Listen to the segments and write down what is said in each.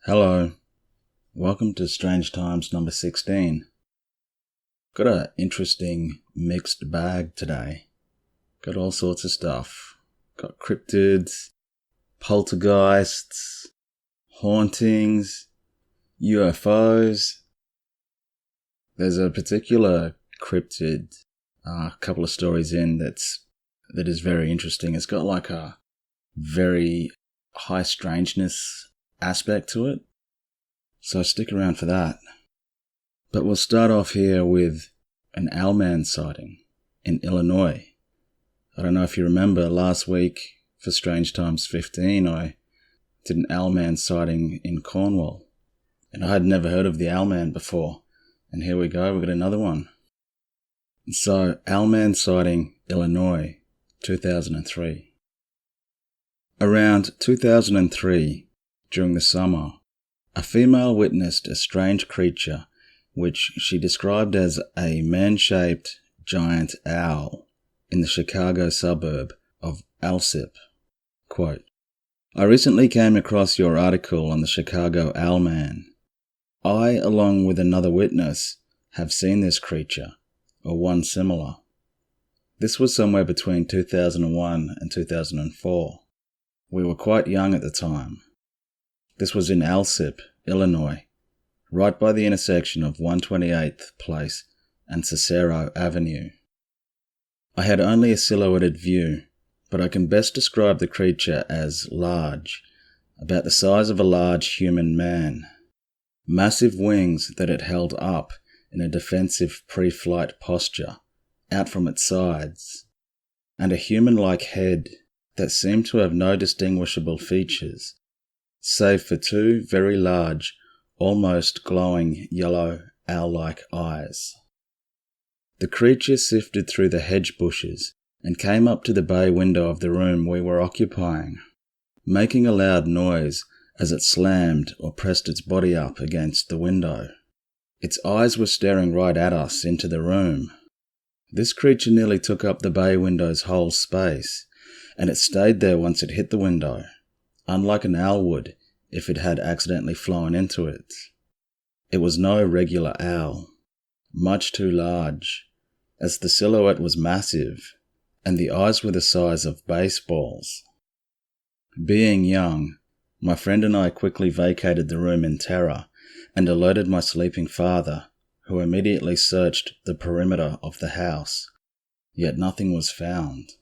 Hello, welcome to Strange Times number 16. Got an interesting mixed bag today. Got all sorts of stuff. Got cryptids, poltergeists, hauntings, UFOs. There's a particular cryptid, a couple of stories in that is very interesting. It's got like a very high strangeness aspect to it, so stick around for that. But we'll start off here with an Owlman sighting in Illinois. I don't know if you remember, last week for Strange Times 15 I did an Owlman sighting in Cornwall, and I had never heard of the Owlman before, and here we go, we've got another one. So Owlman sighting, Illinois, 2003. Around 2003, during the summer, a female witnessed a strange creature which she described as a man-shaped giant owl in the Chicago suburb of Alsip. Quote, "I recently came across your article on the Chicago Owlman. I, along with another witness, have seen this creature, or one similar. This was somewhere between 2001 and 2004. We were quite young at the time. This was in Alsip, Illinois, right by the intersection of 128th Place and Cicero Avenue. I had only a silhouetted view, but I can best describe the creature as large, about the size of a large human man. Massive wings that it held up in a defensive pre-flight posture, out from its sides, and a human-like head that seemed to have no distinguishable features, save for two very large, almost glowing yellow owl-like eyes. The creature sifted through the hedge bushes and came up to the bay window of the room we were occupying, making a loud noise as it slammed or pressed its body up against the window. Its eyes were staring right at us into the room. This creature nearly took up the bay window's whole space, and it stayed there once it hit the window, unlike an owl would if it had accidentally flown into it. It was no regular owl, much too large, as the silhouette was massive, and the eyes were the size of baseballs. Being young, my friend and I quickly vacated the room in terror and alerted my sleeping father, who immediately searched the perimeter of the house, yet nothing was found.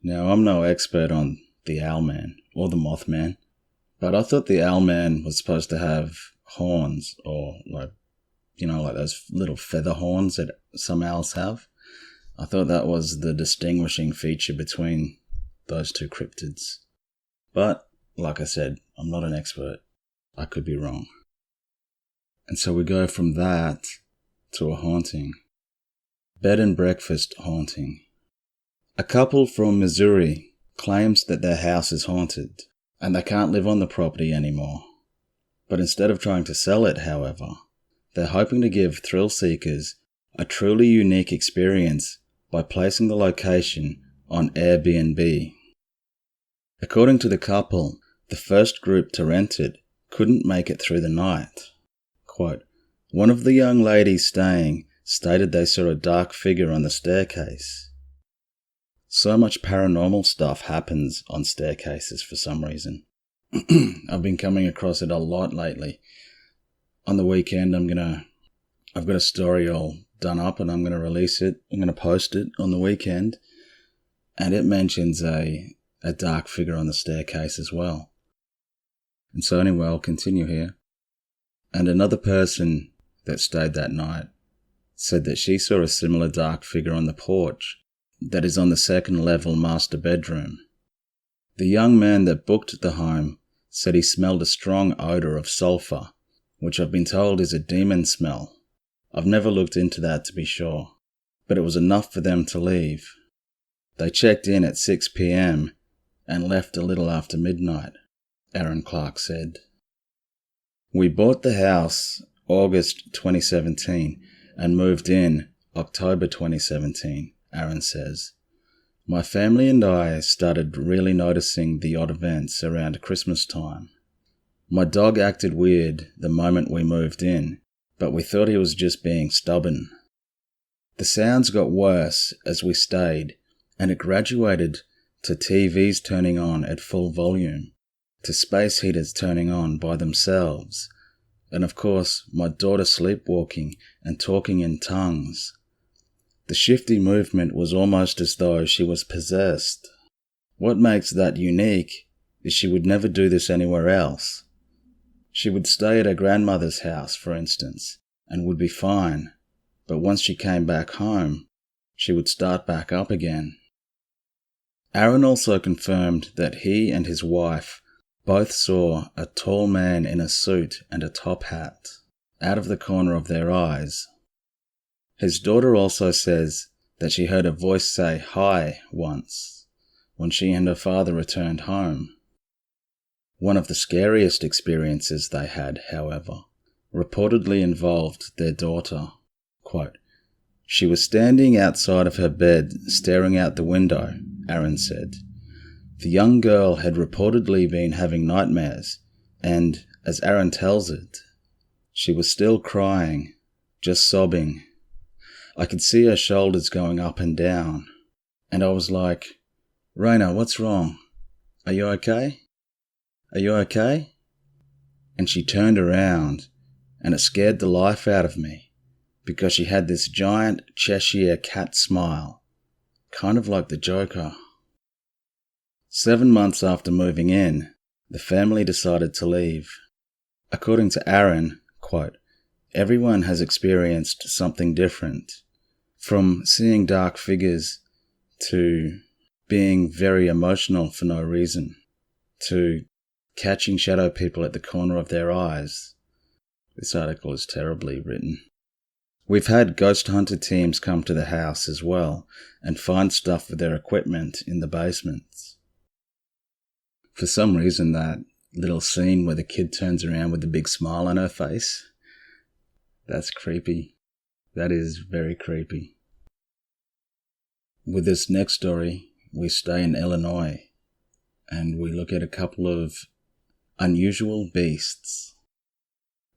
Now, I'm no expert on the Owlman or the Mothman, but I thought the Owlman was supposed to have horns, or like those little feather horns that some owls have. I thought that was the distinguishing feature between those two cryptids. But, like I said, I'm not an expert. I could be wrong. And so we go from that to a haunting. Bed and breakfast haunting. A couple from Missouri claims that their house is haunted, and they can't live on the property anymore. But instead of trying to sell it, however, they're hoping to give thrill seekers a truly unique experience by placing the location on Airbnb. According to the couple, the first group to rent it couldn't make it through the night. Quote, "One of the young ladies staying stated they saw a dark figure on the staircase." So much paranormal stuff happens on staircases for some reason. I've been coming across it a lot lately. On the weekend, I've got a story all done up and I'm going to release it. I'm going to post it on the weekend. And it mentions a dark figure on the staircase as well. And so anyway, I'll continue here. And another person that stayed that night said that she saw a similar dark figure on the porch that is on the second level master bedroom. The young man that booked the home said he smelled a strong odour of sulphur, which I've been told is a demon smell. I've never looked into that to be sure, but it was enough for them to leave. They checked in at 6 p.m. and left a little after midnight, Aaron Clark said. We bought the house August 2017 and moved in October 2017, Aaron says. My family and I started really noticing the odd events around Christmas time. My dog acted weird the moment we moved in, but we thought he was just being stubborn. The sounds got worse as we stayed, and it graduated to TVs turning on at full volume, to space heaters turning on by themselves, and of course my daughter sleepwalking and talking in tongues. The shifty movement was almost as though she was possessed. What makes that unique is she would never do this anywhere else. She would stay at her grandmother's house, for instance, and would be fine, but once she came back home, she would start back up again. Aaron also confirmed that he and his wife both saw a tall man in a suit and a top hat out of the corner of their eyes. His daughter also says that she heard a voice say hi once when she and her father returned home. One of the scariest experiences they had, however, reportedly involved their daughter. Quote, "She was standing outside of her bed staring out the window," Aaron said. The young girl had reportedly been having nightmares, and, as Aaron tells it, she was still crying, just sobbing. I could see her shoulders going up and down, and I was like, "Raina, what's wrong? Are you okay? Are you okay?" And she turned around, and it scared the life out of me, because she had this giant Cheshire cat smile, kind of like the Joker. 7 months after moving in, the family decided to leave. According to Aaron, quote, "Everyone has experienced something different, from seeing dark figures to being very emotional for no reason, to catching shadow people at the corner of their eyes." This article is terribly written. We've had ghost hunter teams come to the house as well and find stuff with their equipment in the basements. For some reason, that little scene where the kid turns around with the big smile on her face, that's creepy. That is very creepy. With this next story, we stay in Illinois and we look at a couple of unusual beasts.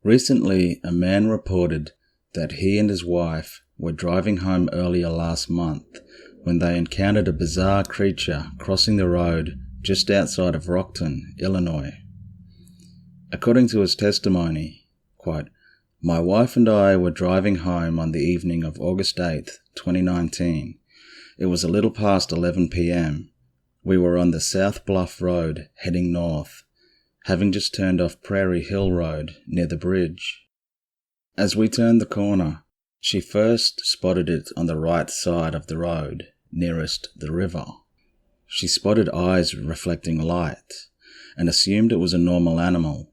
Recently, a man reported that he and his wife were driving home earlier last month when they encountered a bizarre creature crossing the road just outside of Rockton, Illinois. According to his testimony, quote, "My wife and I were driving home on the evening of August 8th, 2019. It was a little past 11 p.m. We were on the South Bluff Road heading north, having just turned off Prairie Hill Road near the bridge. As we turned the corner, she first spotted it on the right side of the road, nearest the river. She spotted eyes reflecting light, and assumed it was a normal animal,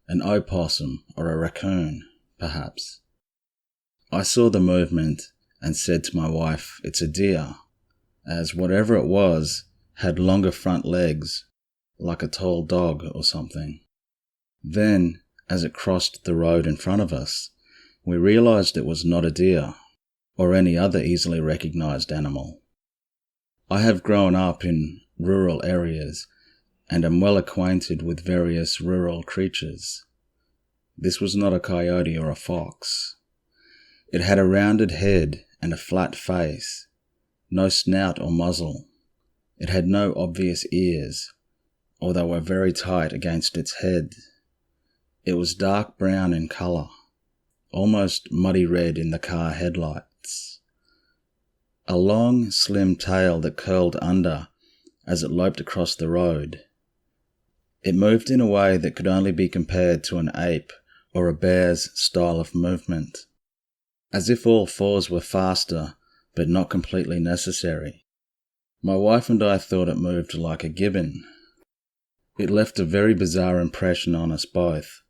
an opossum or a raccoon, perhaps. I saw the movement and said to my wife, 'It's a deer,' as whatever it was had longer front legs, like a tall dog or something. Then, as it crossed the road in front of us, we realized it was not a deer, or any other easily recognized animal. I have grown up in rural areas, and am well acquainted with various rural creatures. This was not a coyote or a fox. It had a rounded head and a flat face, no snout or muzzle. It had no obvious ears, or they were very tight against its head. It was dark brown in colour, almost muddy red in the car headlights. A long, slim tail that curled under as it loped across the road. It moved in a way that could only be compared to an ape or a bear's style of movement, as if all fours were faster but not completely necessary. My wife and I thought it moved like a gibbon. It left a very bizarre impression on us both,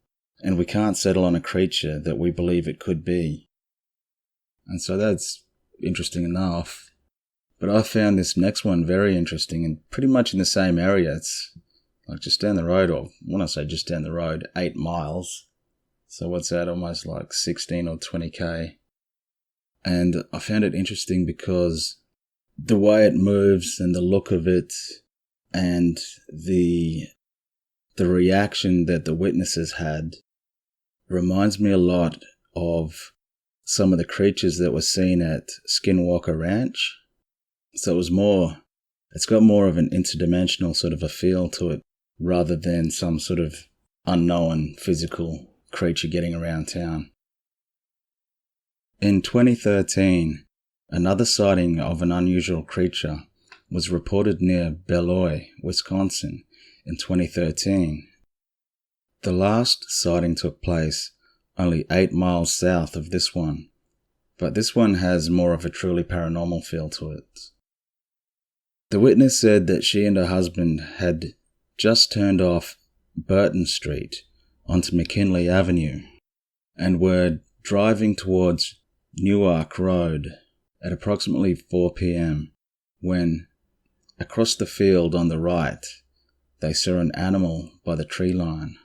and we can't settle on a creature that we believe it could be. And so that's interesting enough. But I found this next one very interesting and pretty much in the same area. It's like just down the road, or when I say just down the road, 8 miles. So what's that, almost like 16 or 20k. And I found it interesting because the way it moves and the look of it and the the reaction that the witnesses had reminds me a lot of some of the creatures that were seen at Skinwalker Ranch. So it's got more of an interdimensional sort of a feel to it, rather than some sort of unknown physical creature getting around town. In 2013, another sighting of an unusual creature was reported near Beloit, Wisconsin in 2013. The last sighting took place only 8 miles south of this one, but this one has more of a truly paranormal feel to it. The witness said that she and her husband had just turned off Burton Street onto McKinley Avenue and were driving towards Newark Road at approximately 4 p.m. when, across the field on the right, they saw an animal by the tree line.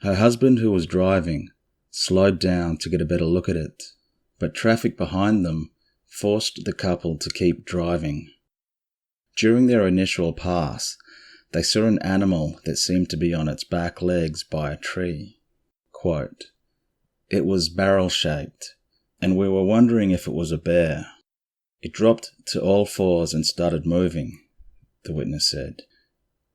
Her husband, who was driving, slowed down to get a better look at it, but traffic behind them forced the couple to keep driving. During their initial pass, they saw an animal that seemed to be on its back legs by a tree. Quote, "It was barrel-shaped, and we were wondering if it was a bear. It dropped to all fours and started moving," the witness said.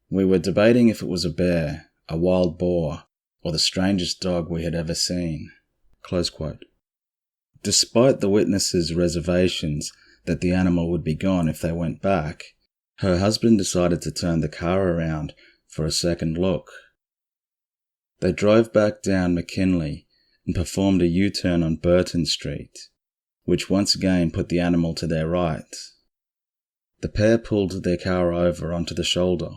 "We were debating if it was a bear, a wild boar, or the strangest dog we had ever seen." Close quote. Despite the witness's reservations that the animal would be gone if they went back, her husband decided to turn the car around for a second look. They drove back down McKinley and performed a U-turn on Burton Street, which once again put the animal to their right. The pair pulled their car over onto the shoulder,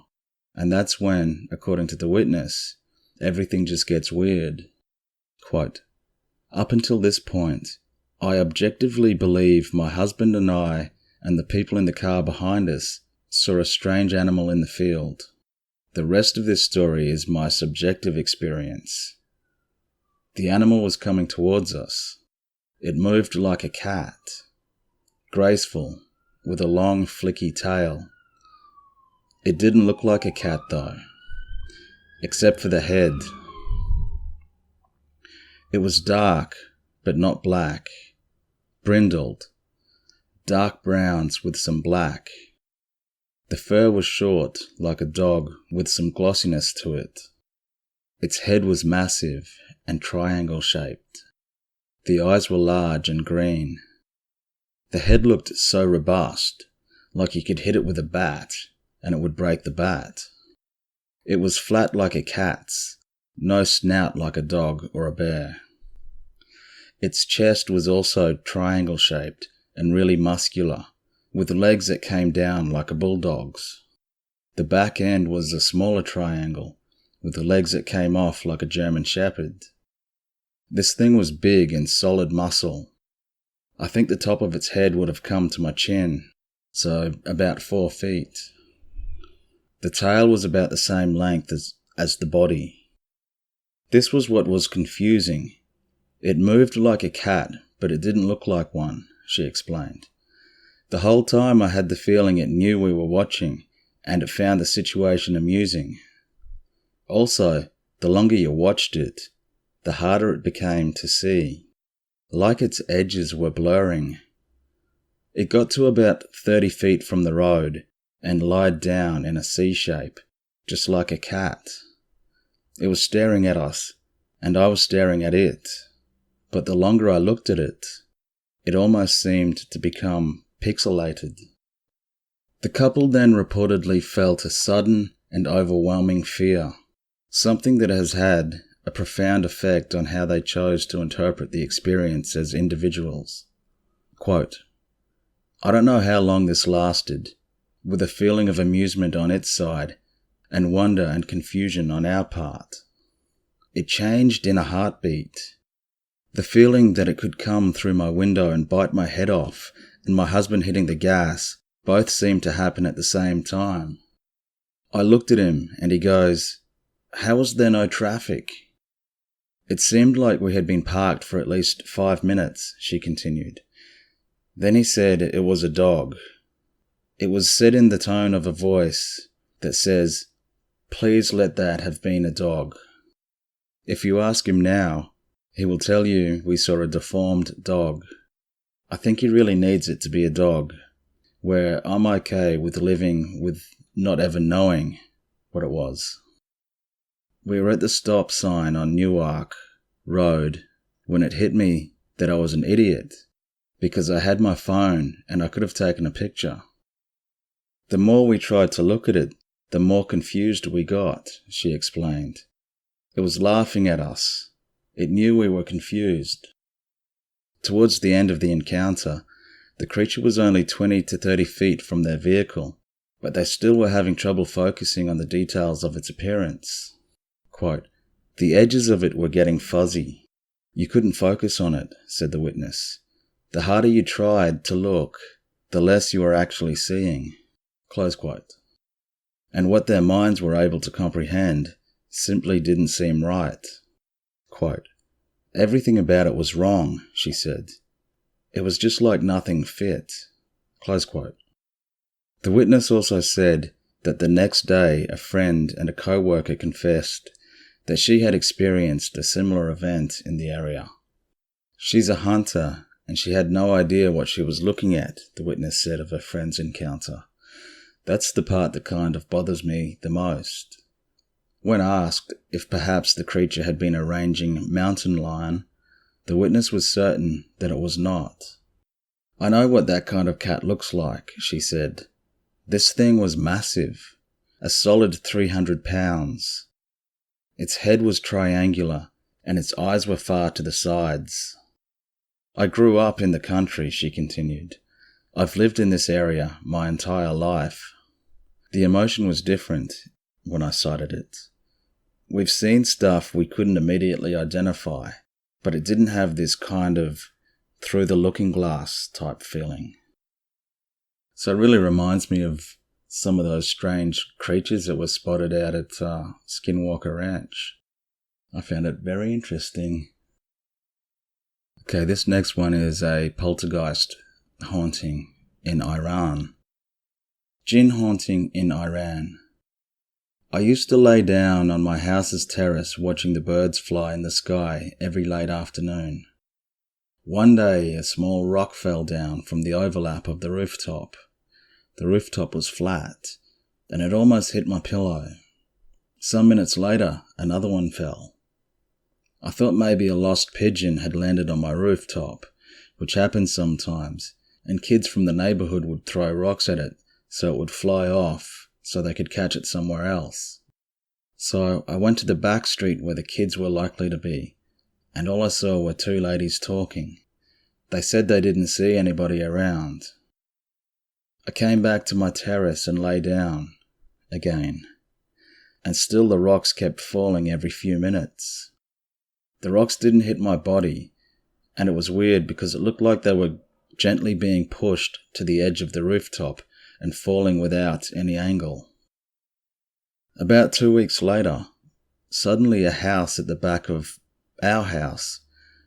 and that's when, according to the witness, everything just gets weird. Quote, "Up until this point, I objectively believe my husband and I and the people in the car behind us saw a strange animal in the field. The rest of this story is my subjective experience. The animal was coming towards us. It moved like a cat, graceful, with a long flicky tail. It didn't look like a cat though, except for the head. It was dark, but not black, brindled, dark browns with some black. The fur was short, like a dog, with some glossiness to it. Its head was massive and triangle-shaped. The eyes were large and green. The head looked so robust, like you could hit it with a bat, and it would break the bat. It was flat like a cat's, no snout like a dog or a bear. Its chest was also triangle-shaped and really muscular, with legs that came down like a bulldog's. The back end was a smaller triangle, with the legs that came off like a German shepherd. This thing was big and solid muscle. I think the top of its head would have come to my chin, so about 4 feet. The tail was about the same length as the body. This was what was confusing. It moved like a cat, but it didn't look like one, she explained. The whole time I had the feeling it knew we were watching, and it found the situation amusing. Also, the longer you watched it, the harder it became to see, like its edges were blurring. It got to about 30 feet from the road and lied down in a C shape, just like a cat. It was staring at us, and I was staring at it, but the longer I looked at it, it almost seemed to become pixelated. The couple then reportedly felt a sudden and overwhelming fear, something that has had a profound effect on how they chose to interpret the experience as individuals. Quote, "I don't know how long this lasted, with a feeling of amusement on its side and wonder and confusion on our part. It changed in a heartbeat. The feeling that it could come through my window and bite my head off, and my husband hitting the gas, both seemed to happen at the same time. I looked at him and he goes, 'How was there no traffic?' It seemed like we had been parked for at least 5 minutes," she continued. Then he said it was a dog. It was said in the tone of a voice that says, Please let that have been a dog. If you ask him now, he will tell you we saw a deformed dog. I think he really needs it to be a dog, where I'm okay with living with not ever knowing what it was. We were at the stop sign on Newark Road when it hit me that I was an idiot because I had my phone and I could have taken a picture. The more we tried to look at it, the more confused we got, she explained. It was laughing at us. It knew we were confused. Towards the end of the encounter, the creature was only 20 to 30 feet from their vehicle, but they still were having trouble focusing on the details of its appearance. Quote, "The edges of it were getting fuzzy. You couldn't focus on it," said the witness. "The harder you tried to look, the less you were actually seeing." Close quote. And what their minds were able to comprehend simply didn't seem right. Quote, "Everything about it was wrong," she said. "It was just like nothing fit." Close quote. The witness also said that the next day a friend and a co-worker confessed that she had experienced a similar event in the area. She's a hunter and she had no idea what she was looking at, the witness said of her friend's encounter. That's the part that kind of bothers me the most. When asked if perhaps the creature had been a ranging mountain lion, the witness was certain that it was not. "I know what that kind of cat looks like," she said. "This thing was massive, a solid 300 pounds. Its head was triangular, and its eyes were far to the sides. I grew up in the country," she continued. "I've lived in this area my entire life. The emotion was different when I sighted it. We've seen stuff we couldn't immediately identify, but it didn't have this kind of through the looking glass type feeling." So it really reminds me of some of those strange creatures that were spotted out at Skinwalker Ranch. I found it very interesting. Okay, this next one is a poltergeist haunting in Iran. Jinn haunting in Iran. I used to lay down on my house's terrace watching the birds fly in the sky every late afternoon. One day a small rock fell down from the overlap of the rooftop. The rooftop was flat, and it almost hit my pillow. Some minutes later, another one fell. I thought maybe a lost pigeon had landed on my rooftop, which happens sometimes, and kids from the neighborhood would throw rocks at it so it would fly off so they could catch it somewhere else. So I went to the back street where the kids were likely to be, and all I saw were two ladies talking. They said they didn't see anybody around. I came back to my terrace and lay down again, and still the rocks kept falling every few minutes. The rocks didn't hit my body, and it was weird because it looked like they were gently being pushed to the edge of the rooftop and falling without any angle. About 2 weeks later, suddenly a house at the back of our house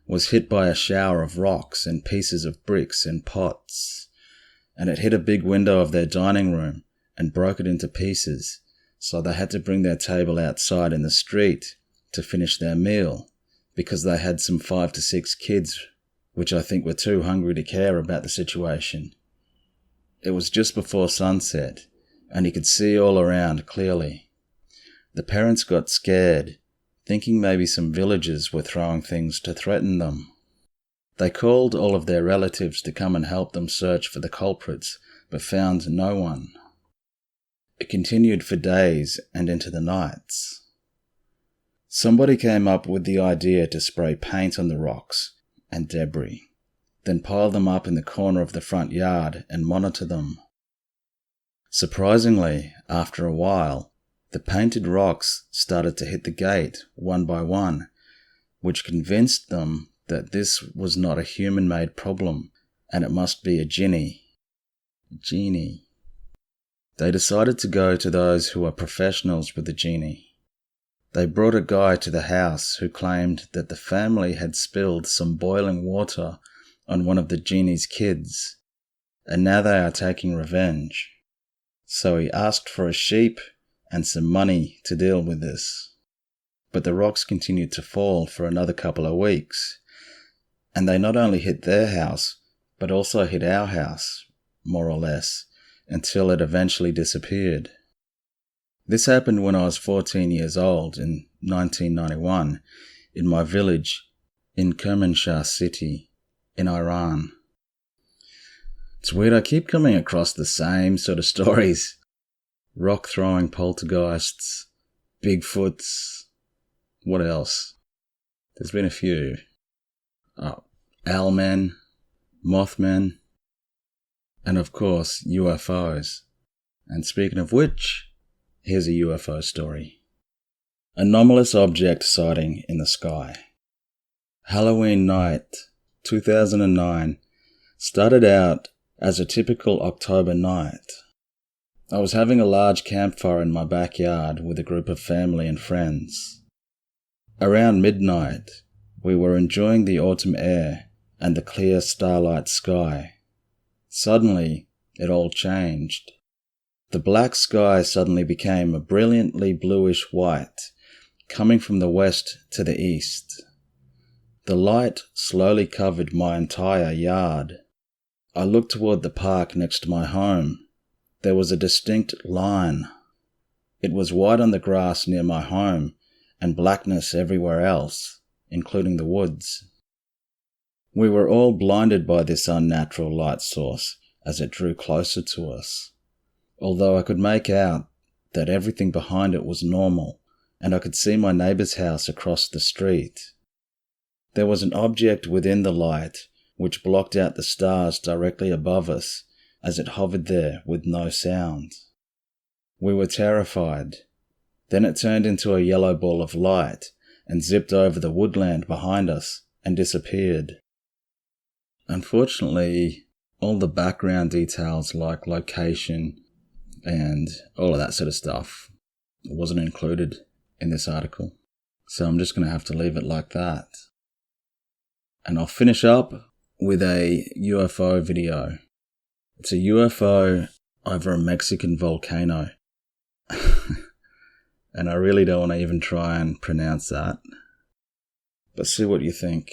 was hit by a shower of rocks and pieces of bricks and pots, and it hit a big window of their dining room and broke it into pieces, so they had to bring their table outside in the street to finish their meal, because they had some 5 to 6 kids, which I think were too hungry to care about the situation. It was just before sunset, and you could see all around clearly. The parents got scared, thinking maybe some villagers were throwing things to threaten them. They called all of their relatives to come and help them search for the culprits, but found no one. It continued for days and into the nights. Somebody came up with the idea to spray paint on the rocks and debris, then pile them up in the corner of the front yard and monitor them. Surprisingly, after a while, the painted rocks started to hit the gate one by one, which convinced them that this was not a human-made problem, and it must be a Djinni. Djinni. They decided to go to those who are professionals with the Djinni. They brought a guy to the house who claimed that the family had spilled some boiling water on one of the Djinni's kids, and now they are taking revenge. So he asked for a sheep and some money to deal with this. But the rocks continued to fall for another couple of weeks, and they not only hit their house, but also hit our house, more or less, until it eventually disappeared. This happened when I was 14 years old in 1991 in my village in Kermanshah city in Iran. It's weird, I keep coming across the same sort of stories. Rock-throwing poltergeists, Bigfoots, what else? There's been a few. Owlmen, Mothmen, and of course UFOs. And speaking of which, here's a UFO story. Anomalous object sighting in the sky. Halloween night, 2009, started out as a typical October night. I was having a large campfire in my backyard with a group of family and friends. Around midnight, we were enjoying the autumn air and the clear starlight sky. Suddenly, it all changed. The black sky suddenly became a brilliantly bluish white, coming from the west to the east. The light slowly covered my entire yard. I looked toward the park next to my home. There was a distinct line. It was white on the grass near my home and blackness everywhere else, including the woods. We were all blinded by this unnatural light source as it drew closer to us, although I could make out that everything behind it was normal, and I could see my neighbor's house across the street. There was an object within the light which blocked out the stars directly above us as it hovered there with no sound. We were terrified. Then it turned into a yellow ball of light and zipped over the woodland behind us and disappeared. Unfortunately, all the background details like location and all of that sort of stuff wasn't included in this article, so I'm just going to have to leave it like that. And I'll finish up with a UFO video. It's a UFO over a Mexican volcano. And I really don't want to even try and pronounce that. But see what you think.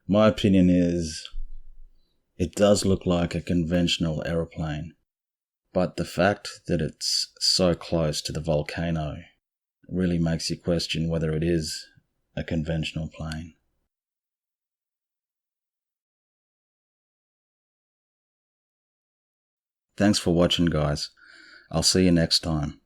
My opinion is, it does look like a conventional aeroplane. But the fact that it's so close to the volcano really makes you question whether it is a conventional plane. Thanks for watching, guys. I'll see you next time.